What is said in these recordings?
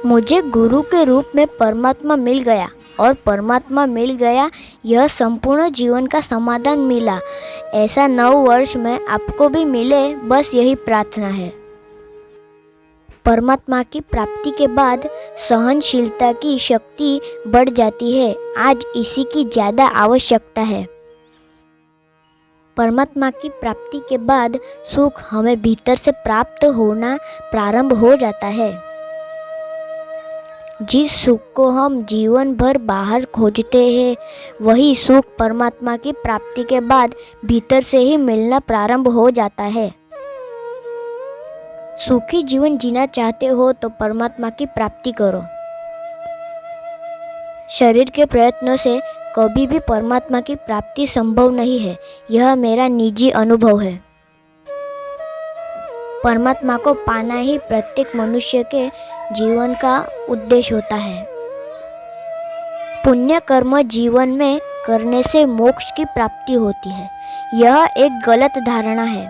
मुझे गुरु के रूप में परमात्मा मिल गया और परमात्मा मिल गया, यह संपूर्ण जीवन का समाधान मिला। ऐसा नव वर्ष में आपको भी मिले, बस यही प्रार्थना है। परमात्मा की प्राप्ति के बाद सहनशीलता की शक्ति बढ़ जाती है। आज इसी की ज़्यादा आवश्यकता है। परमात्मा की प्राप्ति के बाद सुख हमें भीतर से प्राप्त होना प्रारंभ हो जाता है। जिस सुख को हम जीवन भर बाहर खोजते हैं, वही सुख परमात्मा की प्राप्ति के बाद भीतर से ही मिलना प्रारंभ हो जाता है। सुखी जीवन जीना चाहते हो तो परमात्मा की प्राप्ति करो। शरीर के प्रयत्नों से कभी भी परमात्मा की प्राप्ति संभव नहीं है। यह मेरा निजी अनुभव है। परमात्मा को पाना ही प्रत्येक मनुष्य के जीवन का उद्देश्य होता है। पुण्य कर्म जीवन में करने से मोक्ष की प्राप्ति होती है, यह एक गलत धारणा है।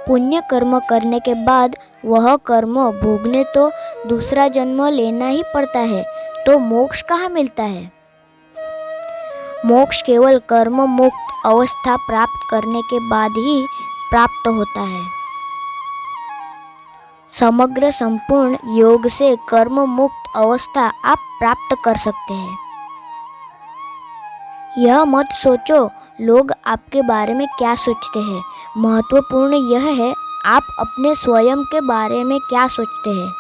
पुण्य कर्म करने के बाद वह कर्म भोगने तो दूसरा जन्म लेना ही पड़ता है, तो मोक्ष कहाँ मिलता है? मोक्ष केवल कर्म मुक्त अवस्था प्राप्त करने के बाद ही प्राप्त होता है। समग्र संपूर्ण योग से कर्म मुक्त अवस्था आप प्राप्त कर सकते हैं। यह मत सोचो लोग आपके बारे में क्या सोचते हैं। महत्वपूर्ण यह है आप अपने स्वयं के बारे में क्या सोचते हैं।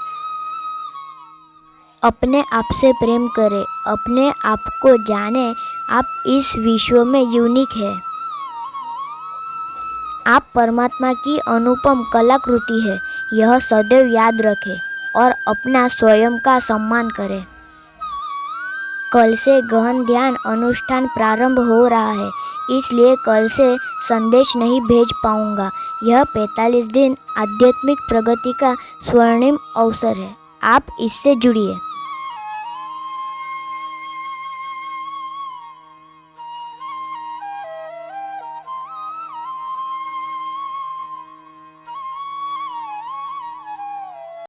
अपने आप से प्रेम करें, अपने आप को जानें। आप इस विश्व में यूनिक है। आप परमात्मा की अनुपम कलाकृति है, यह सदैव याद रखें और अपना स्वयं का सम्मान करें। कल से गहन ध्यान अनुष्ठान प्रारंभ हो रहा है, इसलिए कल से संदेश नहीं भेज पाऊंगा। यह 45 दिन आध्यात्मिक प्रगति का स्वर्णिम अवसर है। आप इससे जुड़िए।